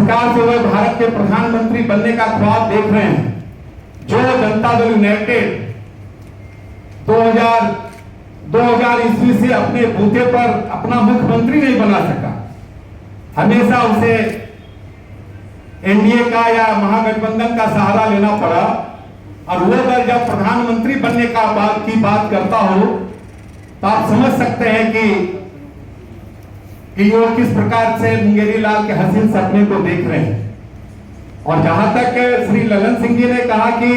प्रकार से वह भारत के प्रधानमंत्री बनने का ख्वाब देख रहे हैं, जो जनता दल यूनाइटेड 2000 ईस्वी से अपने बूते पर अपना मुख्यमंत्री नहीं बना सका, हमेशा उसे एनडीए का या महागठबंधन का सहारा लेना पड़ा। और वो अगर जब प्रधानमंत्री बनने की बात करता हो तो आप समझ सकते हैं कि वो किस प्रकार से मुंगेरी लाल के हसीन सपने को देख रहे हैं। और जहां तक श्री ललन सिंह जी ने कहा कि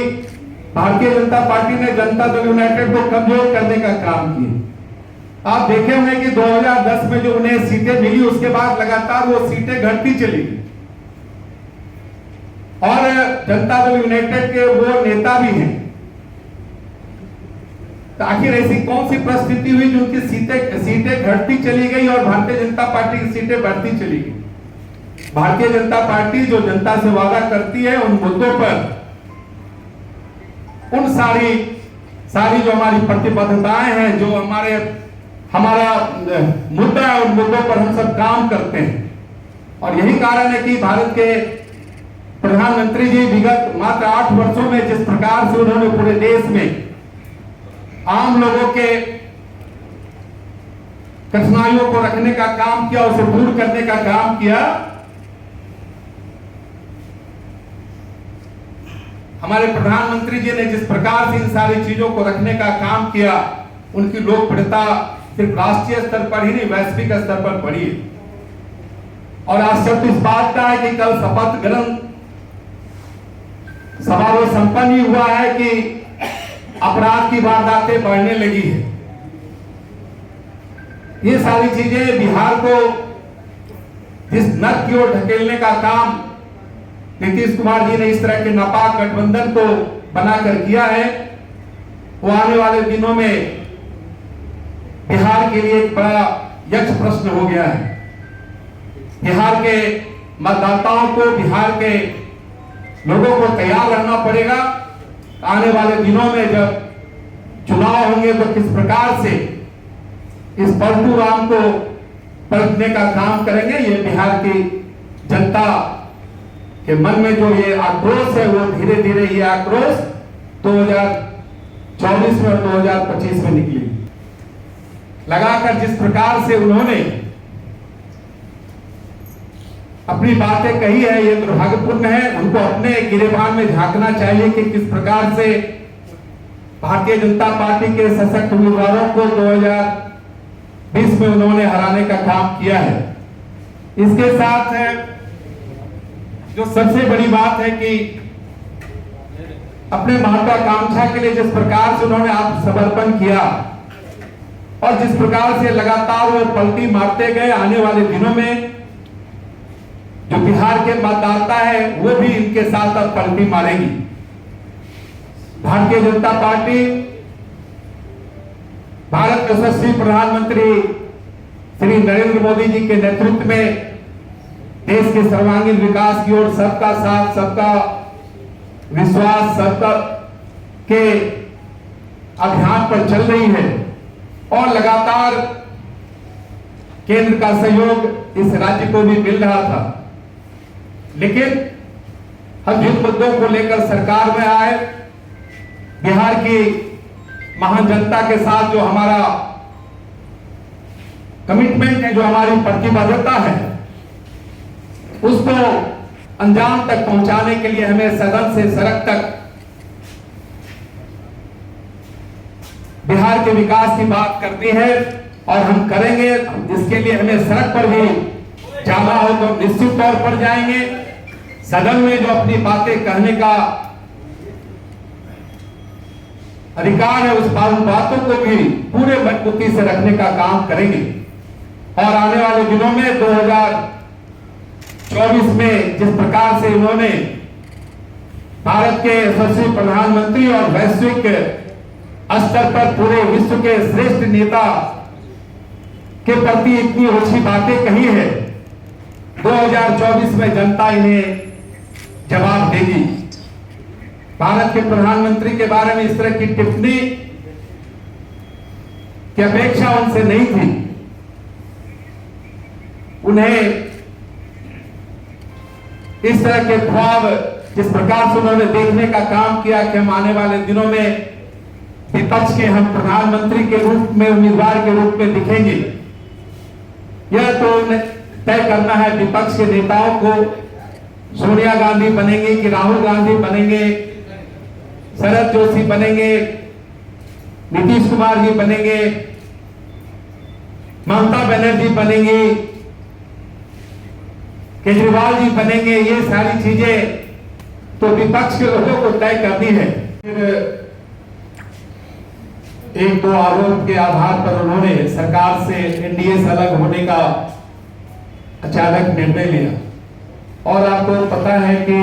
भारतीय जनता पार्टी ने जनता दल यूनाइटेड को कमजोर करने का काम किया, आप देखे होंगे कि 2010 में जो उन्हें सीटें मिली उसके बाद लगातार वो सीटें घटती चली गई। और जनता दल यूनाइटेड के वो नेता भी हैं, तो आखिर ऐसी कौन सी परिस्थिति हुई जो उनकी सीटें घटती चली गई और भारतीय जनता पार्टी की सीटें बढ़ती चली गई। भारतीय जनता पार्टी जो जनता से वादा करती है उन मुद्दों पर, उन सारी जो हमारी प्रतिबद्धताएं हैं, जो हमारा मुद्दा है, उन मुद्दों पर हम सब काम करते हैं। और यही कारण है कि भारत के प्रधानमंत्री जी विगत मात्र 8 वर्षों में जिस प्रकार से उन्होंने पूरे देश में आम लोगों के कठिनाइयों को रखने का काम किया, उसे दूर करने का काम किया, हमारे प्रधानमंत्री जी ने जिस प्रकार से इन सारी चीजों को रखने का काम किया, उनकी लोकप्रियता सिर्फ राष्ट्रीय स्तर पर ही नहीं वैश्विक स्तर पर बढ़ी है। और आश्चर्य इस बात का है कि कल शपथ ग्रहण समारोह संपन्न ही हुआ है कि अपराध की वारदातें बढ़ने लगी है। ये सारी चीजें बिहार को जिस नर्क की ओर ढकेलने का काम नीतीश कुमार जी ने इस तरह के नापाक गठबंधन को बनाकर किया है, वो आने वाले दिनों में बिहार के लिए एक बड़ा यक्ष प्रश्न हो गया है। बिहार के मतदाताओं को, बिहार के लोगों को तैयार रहना पड़ेगा। आने वाले दिनों में जब चुनाव होंगे तो किस प्रकार से इस पलटू राम को पलटने का काम करेंगे। ये बिहार की जनता के मन में जो ये आक्रोश है, वो धीरे धीरे ये आक्रोश 2024 में और 2025 में निकली। लगाकर जिस प्रकार से उन्होंने अपनी बातें कही है, ये दुर्भाग्यपूर्ण है। उनको अपने गिरेबान में झांकना चाहिए कि किस प्रकार से भारतीय जनता पार्टी के सशक्त उम्मीदवारों को 2020 में उन्होंने हराने का काम किया है। इसके साथ जो सबसे बड़ी बात है कि अपने महत्वाकांक्षा के लिए जिस प्रकार से उन्होंने आत्मसमर्पण किया और जिस प्रकार से लगातार वो पलटी मारते गए, आने वाले दिनों में जो बिहार के मतदाता है वो भी इनके साथ अब पलटी मारेगी। भारतीय जनता पार्टी भारत के यशस्वी प्रधानमंत्री श्री नरेंद्र मोदी जी के नेतृत्व में देश के सर्वांगीण विकास की ओर सबका साथ, सबका विश्वास, सबका के अभियान पर चल रही है। और लगातार केंद्र का सहयोग इस राज्य को भी मिल रहा था। लेकिन हम जिन मुद्दों को लेकर सरकार में आए, बिहार की महान जनता के साथ जो हमारा कमिटमेंट है, जो हमारी प्रतिबद्धता है, उसको अंजाम तक पहुंचाने के लिए हमें सदन से सड़क तक बिहार के विकास की बात करनी है और हम करेंगे। इसके लिए हमें सड़क पर भी जाना हो तो निश्चित तौर पर जाएंगे। सदन में जो अपनी बातें कहने का अधिकार है, उस बातों को भी पूरे मजबूती से रखने का काम करेंगे। और आने वाले दिनों में 2024 में जिस प्रकार से उन्होंने भारत के यशस्वी प्रधानमंत्री और वैश्विक स्तर पर पूरे विश्व के श्रेष्ठ नेता के प्रति इतनी अच्छी बातें कही है, 2024 में जनता इन्हें जवाब देगी। भारत के प्रधानमंत्री के बारे में इस तरह की टिप्पणी की अपेक्षा उनसे नहीं थी। उन्हें इस तरह के ख्वाब जिस प्रकार से उन्होंने देखने का काम किया कि हम आने वाले दिनों में विपक्ष के हम प्रधानमंत्री के रूप में उम्मीदवार के रूप में दिखेंगे, यह तो तय करना है विपक्ष के नेताओं को। सोनिया गांधी बनेंगे कि राहुल गांधी बनेंगे, शरद जोशी बनेंगे, नीतीश कुमार जी बनेंगे, ममता बनर्जी बनेंगी, केजरीवाल जी बनेंगे, ये सारी चीजें तो विपक्ष के लोगों को तय करनी है। फिर एक दो आरोप के आधार पर उन्होंने सरकार से, एनडीए से अलग होने का अचानक निर्णय लिया। और आपको पता है कि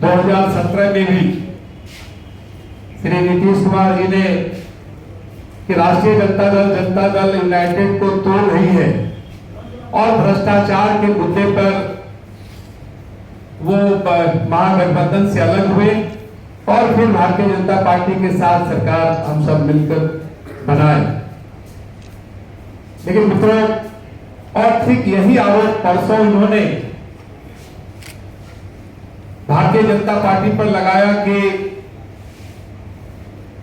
2017 में भी श्री नीतीश कुमार जी ने कि राष्ट्रीय जनता दल यूनाइटेड को तोड़ रही है और भ्रष्टाचार के मुद्दे पर वो महागठबंधन से अलग हुए और फिर भारतीय जनता पार्टी के साथ सरकार हम सब मिलकर बनाए। लेकिन मित्रों, और ठीक यही आरोप परसों उन्होंने भारतीय जनता पार्टी पर लगाया कि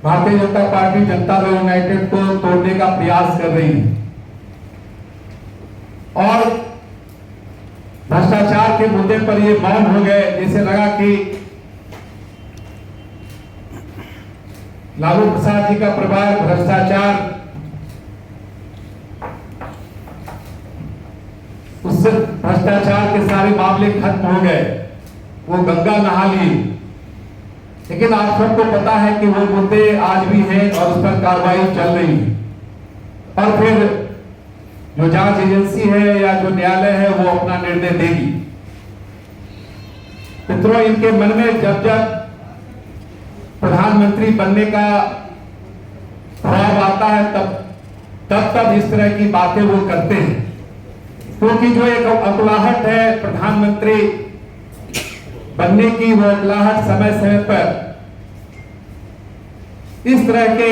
भारतीय जनता पार्टी जनता दल यूनाइटेड को तोड़ने का प्रयास कर रही है और भ्रष्टाचार के मुद्दे पर ये मौन हो गए। जैसे लगा कि लालू प्रसाद जी का परिवार भ्रष्टाचार, उससे भ्रष्टाचार के सारे मामले खत्म हो गए, वो गंगा नहा ली। लेकिन आप सबको पता है कि वो मुद्दे आज भी हैं और उस पर कार्रवाई चल रही है। और फिर जो जांच एजेंसी है या जो न्यायालय है वो अपना निर्णय देगी। मित्रों, इनके मन में जब जब प्रधानमंत्री बनने का भाव आता है तब इस तरह की बातें वो करते हैं, क्योंकि जो एक अकुलाहट है प्रधानमंत्री बनने की, वो अकुलाहट समय समय पर इस तरह के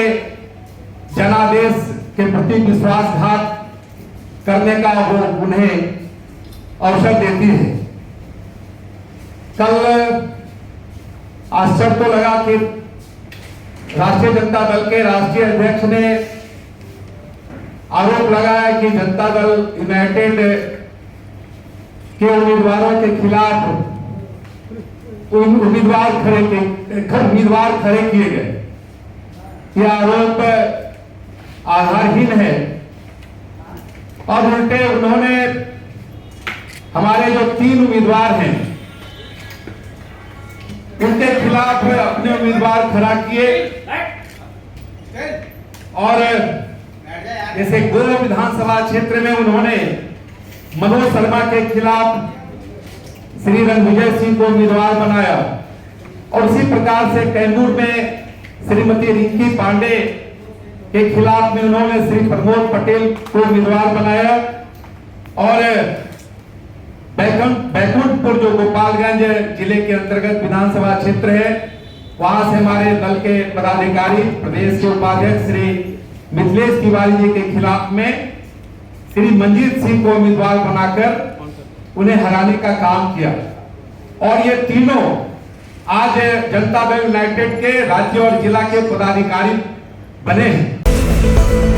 जनादेश के प्रति विश्वासघात करने का वो उन्हें अवसर देती है। कल आश्चर्य तो लगा कि राष्ट्रीय जनता दल के राष्ट्रीय अध्यक्ष ने आरोप लगाया कि जनता दल यूनाइटेड के उम्मीदवारों के खिलाफ उम्मीदवार खड़े किए गए। यह आरोप आधारहीन है और उल्टे उन्होंने हमारे जो 3 उम्मीदवार हैं उनके खिलाफ अपने उम्मीदवार खड़ा किए। और जैसे गोवा विधानसभा क्षेत्र में उन्होंने मनोज शर्मा के खिलाफ श्री रणविजय सिंह को उम्मीदवार बनाया और उसी प्रकार से कैमूर में श्रीमती रिंकी पांडे के खिलाफ में उन्होंने श्री प्रमोद पटेल को उम्मीदवार बनाया। और बैकुंठपुर जो गोपालगंज जिले के अंतर्गत विधानसभा क्षेत्र है, वहां से हमारे दल के पदाधिकारी प्रदेश के उपाध्यक्ष श्री मिथिलेश तिवारी जी के खिलाफ में श्री मंजीत सिंह को उम्मीदवार बनाकर उन्हें हराने का काम किया। और ये तीनों आज जनता दल यूनाइटेड के राज्य और जिला के पदाधिकारी बने हैं।